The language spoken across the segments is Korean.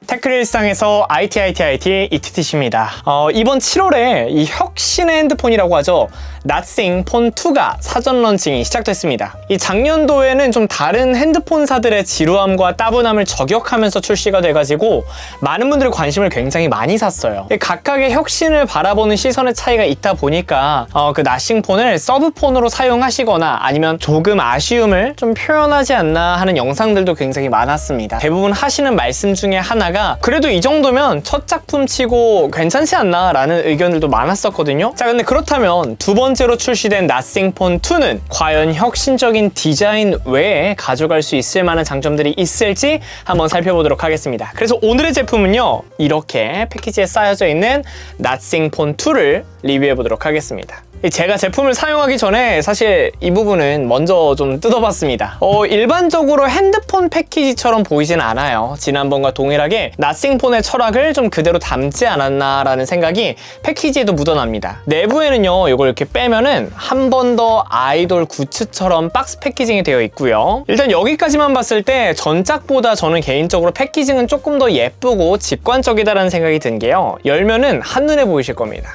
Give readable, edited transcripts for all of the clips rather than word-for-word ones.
테크릴상에서 IT 이티티씨입니다. 이번 7월에 이 혁신의 핸드폰이라고 하죠. Nothing 폰 2가 사전 런칭이 시작됐습니다. 이 작년도에는 좀 다른 핸드폰사들의 지루함과 따분함을 저격하면서 출시가 돼가지고 많은 분들이 관심을 굉장히 많이 샀어요. 각각의 혁신을 바라보는 시선의 차이가 있다 보니까 그 Nothing 폰을 서브폰으로 사용하시거나 아니면 조금 아쉬움을 좀 표현하지 않나 하는 영상들도 굉장히 많았습니다. 대부분 하시는 말씀 중에 하나가 그래도 이 정도면 첫 작품 치고 괜찮지 않나 라는 의견들도 많았었거든요. 자, 근데 그렇다면 두 번째로 출시된 Nothing 폰 2는 과연 혁신적인 디자인 외에 가져갈 수 있을 만한 장점들이 있을지 한번 살펴보도록 하겠습니다. 그래서 오늘의 제품은요, 이렇게 패키지에 쌓여져 있는 Nothing 폰 2를 리뷰해 보도록 하겠습니다. 제가 제품을 사용하기 전에 사실 이 부분은 먼저 좀 뜯어봤습니다. 일반적으로 핸드폰 패키지처럼 보이진 않아요. 지난번과 동일하게 Nothing 폰의 철학을 좀 그대로 담지 않았나 라는 생각이 패키지에도 묻어납니다. 내부에는요, 이걸 이렇게 빼면은 한 번 더 아이돌 굿즈처럼 박스 패키징이 되어 있고요. 일단 여기까지만 봤을 때 전작보다 저는 개인적으로 패키징은 조금 더 예쁘고 직관적이다라는 생각이 든 게요, 열면은 한눈에 보이실 겁니다.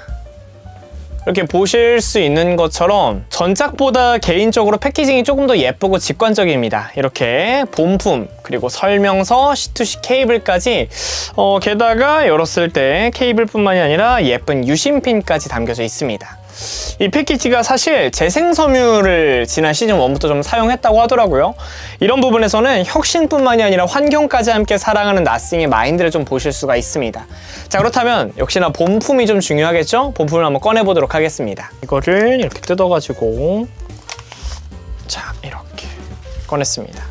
이렇게 보실 수 있는 것처럼 전작보다 개인적으로 패키징이 조금 더 예쁘고 직관적입니다. 이렇게 본품, 그리고 설명서, C2C 케이블까지 게다가 열었을 때 케이블뿐만이 아니라 예쁜 유심핀까지 담겨져 있습니다. 이 패키지가 사실 재생섬유를 지난 시즌 1부터 좀 사용했다고 하더라고요. 이런 부분에서는 혁신뿐만이 아니라 환경까지 함께 사랑하는 Nothing의 마인드를 좀 보실 수가 있습니다. 자, 그렇다면 역시나 본품이 좀 중요하겠죠? 본품을 한번 꺼내보도록 하겠습니다. 이거를 이렇게 뜯어가지고, 자, 이렇게 꺼냈습니다.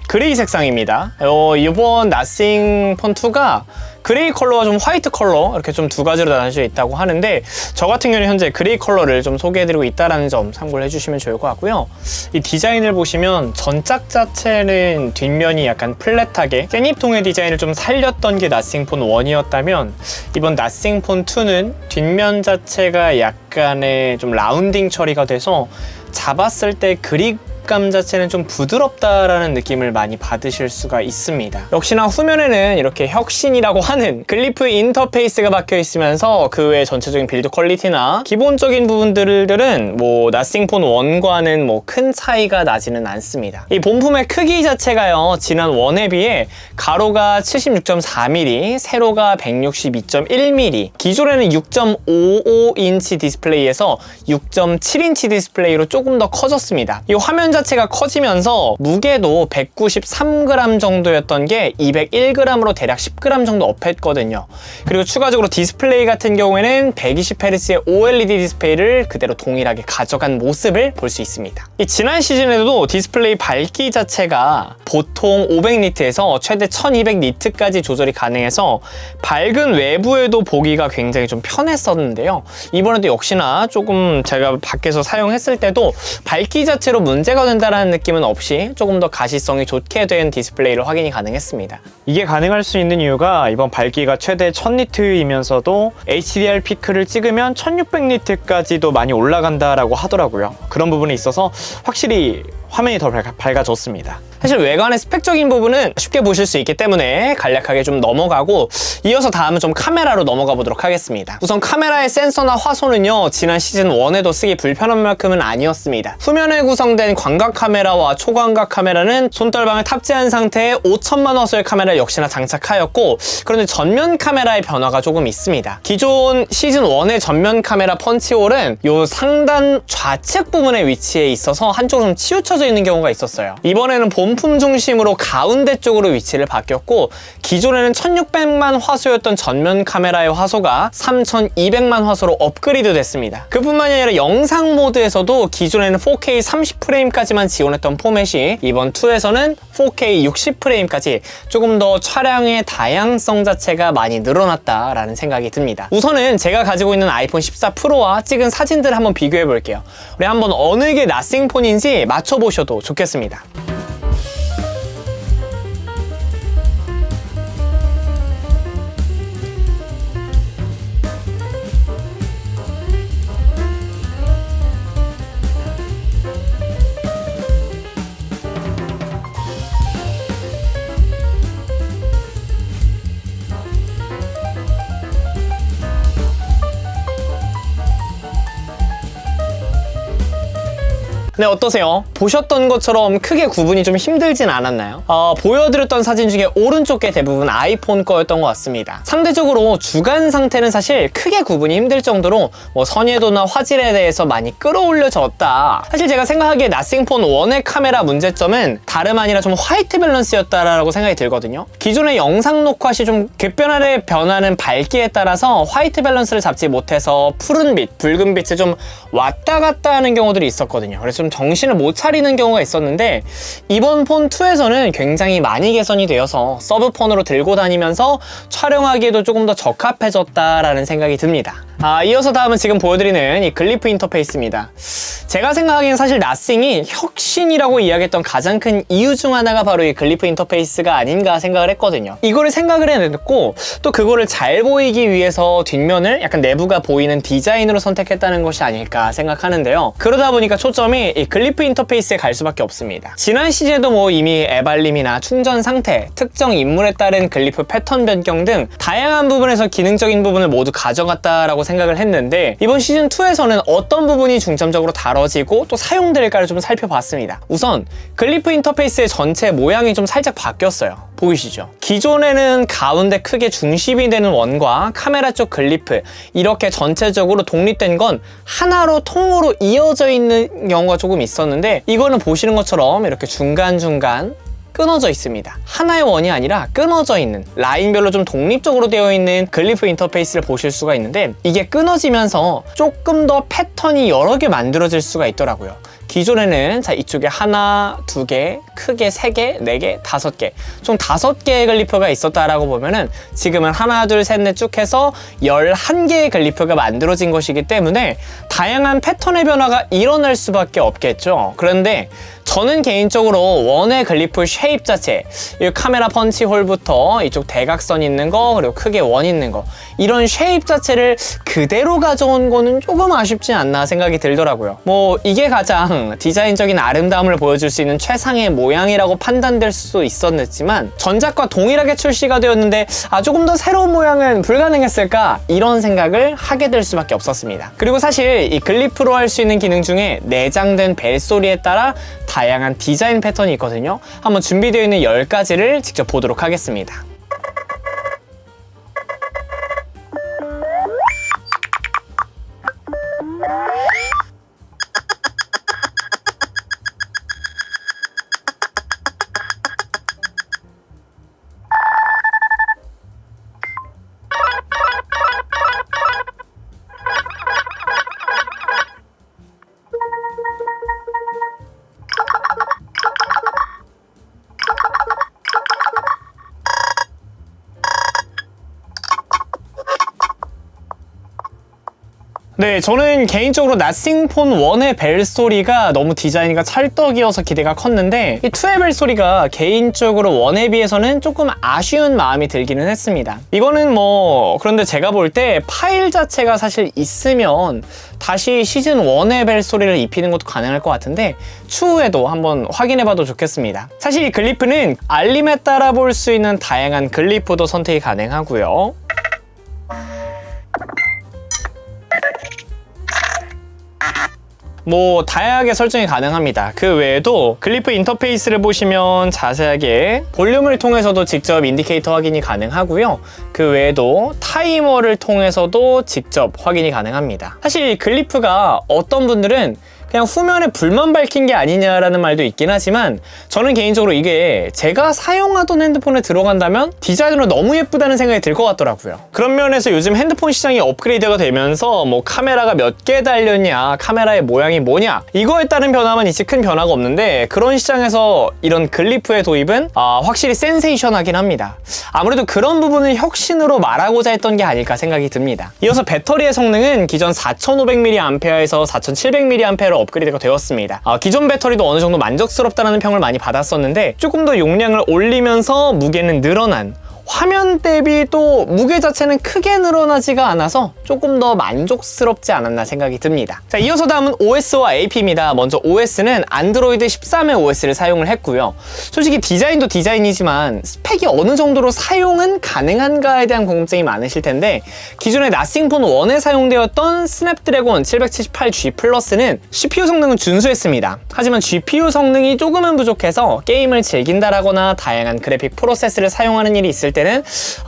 그레이 색상입니다. 이번 Nothing 폰 2가 그레이 컬러와 좀 화이트 컬러, 이렇게 좀 두 가지로 나눠져 있다고 하는데, 저 같은 경우는 현재 그레이 컬러를 좀 소개해드리고 있다는 점 참고를 해주시면 좋을 것 같고요. 이 디자인을 보시면 전작 자체는 뒷면이 약간 플랫하게 깻잎통의 디자인을 좀 살렸던 게 Nothing 폰 1이었다면, 이번 Nothing 폰 2는 뒷면 자체가 약간의 좀 라운딩 처리가 돼서 잡았을 때 그립감 자체는 좀 부드럽다라는 느낌을 많이 받으실 수가 있습니다. 역시나 후면에는 이렇게 혁신이라고 하는 글리프 인터페이스가 박혀 있으면서 그 외 전체적인 빌드 퀄리티나 기본적인 부분들은 뭐 Nothing 폰 1과는 뭐 큰 차이가 나지는 않습니다. 이 본품의 크기 자체가요, 지난 1에 비해 가로가 76.4mm, 세로가 162.1mm, 기존에는 6.55인치 디스플레이에서 6.7인치 디스플레이로 조금 더 커졌습니다. 이 화면 자체가 커지면서 무게도 193g 정도였던 게 201g으로 대략 10g 정도 업했거든요. 그리고 추가적으로 디스플레이 같은 경우에는 120Hz의 OLED 디스플레이를 그대로 동일하게 가져간 모습을 볼 수 있습니다. 이 지난 시즌에도 디스플레이 밝기 자체가 보통 500니트에서 최대 1200니트까지 조절이 가능해서 밝은 외부에도 보기가 굉장히 좀 편했었는데요. 이번에도 역시나 조금 제가 밖에서 사용했을 때도 밝기 자체로 문제가 된다는 느낌은 없이 조금 더 가시성이 좋게 된 디스플레이를 확인이 가능했습니다. 이게 가능할 수 있는 이유가 이번 밝기가 최대 1000니트이면서도 HDR 피크를 찍으면 1600니트까지도 많이 올라간다라고 하더라고요. 그런 부분에 있어서 확실히 화면이 더 밝아졌습니다. 사실 외관의 스펙적인 부분은 쉽게 보실 수 있기 때문에 간략하게 좀 넘어가고, 이어서 다음은 좀 카메라로 넘어가 보도록 하겠습니다. 우선 카메라의 센서나 화소는요, 지난 시즌 1에도 쓰기 불편한 만큼은 아니었습니다. 후면에 구성된 광각 카메라와 초광각 카메라는 손떨방을 탑재한 상태에 5000만 화소의 카메라를 역시나 장착하였고, 그런데 전면 카메라의 변화가 조금 있습니다. 기존 시즌 1의 전면 카메라 펀치홀은 요 상단 좌측 부분에 위치해 있어서 한쪽으로 좀 치우쳐져 있는 경우가 있었어요. 이번에는 본품 중심으로 가운데 쪽으로 위치를 바뀌었고, 기존에는 1600만 화소였던 전면 카메라의 화소가 3200만 화소로 업그레이드 됐습니다. 그뿐만이 아니라 영상 모드에서도 기존에는 4K 30프레임까지만 지원했던 포맷이 이번 2에서는 4K 60프레임까지 조금 더 촬영의 다양성 자체가 많이 늘어났다라는 생각이 듭니다. 우선은 제가 가지고 있는 아이폰 14 프로와 찍은 사진들을 한번 비교해 볼게요. 우리 한번 어느 게 Nothing 폰인지 맞춰보셔도 좋겠습니다. 네, 어떠세요? 보셨던 것처럼 크게 구분이 좀 힘들진 않았나요? 보여드렸던 사진 중에 오른쪽 게 대부분 아이폰 거였던 것 같습니다. 상대적으로 주간 상태는 사실 크게 구분이 힘들 정도로 뭐 선예도나 화질에 대해서 많이 끌어올려졌다. 사실 제가 생각하기에 나싱폰 1의 카메라 문제점은 다름 아니라 좀 화이트 밸런스였다라고 생각이 들거든요. 기존의 영상 녹화 시 좀 급변하게 변하는 밝기에 따라서 화이트 밸런스를 잡지 못해서 푸른빛, 붉은빛을 좀 왔다 갔다 하는 경우들이 있었거든요. 그래서 좀 정신을 못 차리는 경우가 있었는데 이번 폰 2에서는 굉장히 많이 개선이 되어서 서브폰으로 들고 다니면서 촬영하기에도 조금 더 적합해졌다라는 생각이 듭니다. 이어서 다음은 지금 보여드리는 이 글리프 인터페이스입니다. 제가 생각하기엔 사실 나싱이 혁신이라고 이야기했던 가장 큰 이유 중 하나가 바로 이 글리프 인터페이스가 아닌가 생각을 했거든요. 이거를 생각을 해냈고 또 그거를 잘 보이기 위해서 뒷면을 약간 내부가 보이는 디자인으로 선택했다는 것이 아닐까 생각하는데요. 그러다 보니까 초점이 이 글리프 인터페이스에 갈 수밖에 없습니다. 지난 시즌에도 뭐 이미 애발림이나 충전 상태, 특정 인물에 따른 글리프 패턴 변경 등 다양한 부분에서 기능적인 부분을 모두 가져갔다라고 생각을 했는데 이번 시즌2에서는 어떤 부분이 중점적으로 다뤄지고 또 사용될까를 좀 살펴봤습니다. 우선 글리프 인터페이스의 전체 모양이 좀 살짝 바뀌었어요. 보이시죠? 기존에는 가운데 크게 중심이 되는 원과 카메라 쪽 글리프 이렇게 전체적으로 독립된 건 하나로 통으로 이어져 있는 경우가 조금 있었는데 이거는 보시는 것처럼 이렇게 중간중간 끊어져 있습니다. 하나의 원이 아니라 끊어져 있는 라인별로 좀 독립적으로 되어 있는 글리프 인터페이스를 보실 수가 있는데 이게 끊어지면서 조금 더 패턴이 여러 개 만들어질 수가 있더라고요. 기존에는 자 이쪽에 하나, 두 개, 크게 세 개, 네 개, 다섯 개, 총 5개의 글리프가 있었다라고 보면은 지금은 하나, 둘, 셋, 넷 쭉 해서 11개의 글리프가 만들어진 것이기 때문에 다양한 패턴의 변화가 일어날 수밖에 없겠죠. 그런데 저는 개인적으로 원의 글리프 쉐입 자체, 이 카메라 펀치홀부터 이쪽 대각선 있는 거 그리고 크게 원 있는 거 이런 쉐입 자체를 그대로 가져온 거는 조금 아쉽지 않나 생각이 들더라고요. 뭐 이게 가장 디자인적인 아름다움을 보여줄 수 있는 최상의 모양이라고 판단될 수도 있었지만 전작과 동일하게 출시가 되었는데 조금 더 새로운 모양은 불가능했을까? 이런 생각을 하게 될 수밖에 없었습니다. 그리고 사실 이 글리프로 할 수 있는 기능 중에 내장된 벨소리에 따라 다양한 디자인 패턴이 있거든요. 한번 준비되어 있는 10가지를 직접 보도록 하겠습니다. 네, 저는 개인적으로 나싱폰 1의 벨소리가 너무 디자인과 찰떡이어서 기대가 컸는데 이 2의 벨소리가 개인적으로 1에 비해서는 조금 아쉬운 마음이 들기는 했습니다. 이거는 뭐 그런데 제가 볼 때 파일 자체가 사실 있으면 다시 시즌 1의 벨소리를 입히는 것도 가능할 것 같은데 추후에도 한번 확인해봐도 좋겠습니다. 사실 이 글리프는 알림에 따라 볼 수 있는 다양한 글리프도 선택이 가능하고요. 뭐 다양하게 설정이 가능합니다. 그 외에도 글리프 인터페이스를 보시면 자세하게 볼륨을 통해서도 직접 인디케이터 확인이 가능하고요. 그 외에도 타이머를 통해서도 직접 확인이 가능합니다. 사실 이 글리프가 어떤 분들은 그냥 후면에 불만 밝힌 게 아니냐라는 말도 있긴 하지만 저는 개인적으로 이게 제가 사용하던 핸드폰에 들어간다면 디자인으로 너무 예쁘다는 생각이 들 것 같더라고요. 그런 면에서 요즘 핸드폰 시장이 업그레이드가 되면서 뭐 카메라가 몇 개 달렸냐, 카메라의 모양이 뭐냐 이거에 따른 변화만 있지 큰 변화가 없는데 그런 시장에서 이런 글리프의 도입은 확실히 센세이션하긴 합니다. 아무래도 그런 부분을 혁신으로 말하고자 했던 게 아닐까 생각이 듭니다. 이어서 배터리의 성능은 기존 4500mAh에서 4700mAh로 업그레이드가 되었습니다. 기존 배터리도 어느 정도 만족스럽다는 평을 많이 받았었는데 조금 더 용량을 올리면서 무게는 늘어난 화면 대비 또 무게 자체는 크게 늘어나지가 않아서 조금 더 만족스럽지 않았나 생각이 듭니다. 자, 이어서 다음은 OS와 AP입니다. 먼저 OS는 안드로이드 13의 OS를 사용을 했고요. 솔직히 디자인도 디자인이지만 스펙이 어느 정도로 사용은 가능한가에 대한 궁금증이 많으실 텐데, 기존의 나싱폰 1에 사용되었던 스냅드래곤 778G 플러스는 CPU 성능은 준수했습니다. 하지만 GPU 성능이 조금은 부족해서 게임을 즐긴다라거나 다양한 그래픽 프로세스를 사용하는 일이 있을 때는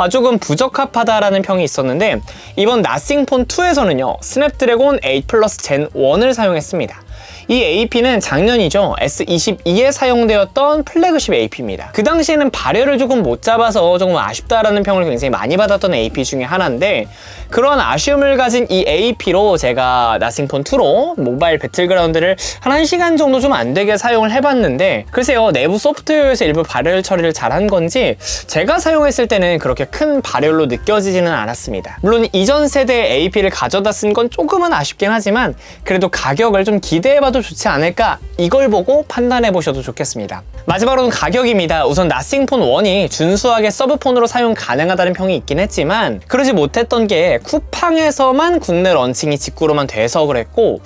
조금 부적합하다라는 평이 있었는데, 이번 나싱폰 2에서는요 스냅드래곤 8 플러스 젠 1을 사용했습니다. 이 AP는 작년이죠 S22에 사용되었던 플래그십 AP입니다. 그 당시에는 발열을 조금 못 잡아서 조금 아쉽다라는 평을 굉장히 많이 받았던 AP 중에 하나인데, 그런 아쉬움을 가진 이 AP로 제가 나싱폰 2로 모바일 배틀그라운드를 한 1시간 정도 좀 안 되게 사용을 해봤는데, 글쎄요 내부 소프트웨어에서 일부 발열 처리를 잘한 건지 제가 사용했을 때는 그렇게 큰 발열로 느껴지지는 않았습니다. 물론 이전 세대의 AP를 가져다 쓴 건 조금은 아쉽긴 하지만 그래도 가격을 좀 기대해봐도 좋지 않을까, 이걸 보고 판단해 보셔도 좋겠습니다. 마지막으로는 가격입니다. 우선 나싱폰 1이 준수하게 서브폰으로 사용 가능하다는 평이 있긴 했지만 그러지 못했던 게 쿠팡에서만 국내 런칭이 직구로만 돼서 그랬고,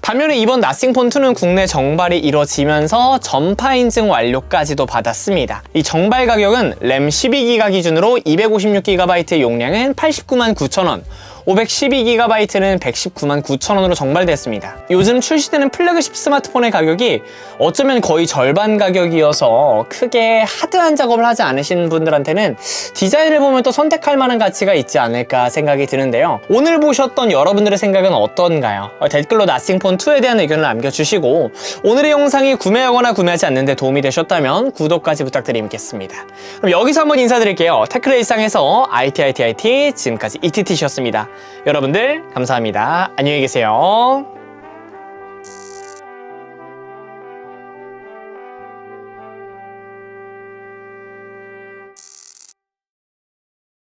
반면에 이번 나싱폰 2는 국내 정발이 이뤄지면서 전파 인증 완료까지도 받았습니다. 이 정발 가격은 램 12기가 기준으로 256GB 용량은 899,900원, 512GB는 1,199,900원으로 정발됐습니다. 요즘 출시되는 플래그십 스마트폰의 가격이 어쩌면 거의 절반 가격이어서 크게 하드한 작업을 하지 않으신 분들한테는 디자인을 보면 또 선택할 만한 가치가 있지 않을까 생각이 드는데요. 오늘 보셨던 여러분들의 생각은 어떤가요? 댓글로 나싱폰 2에 대한 의견을 남겨주시고, 오늘의 영상이 구매하거나 구매하지 않는데 도움이 되셨다면 구독까지 부탁드리겠습니다. 그럼 여기서 한번 인사드릴게요. 테크레 일상에서 IT 지금까지 ETT셨습니다. 여러분들 감사합니다. 안녕히 계세요.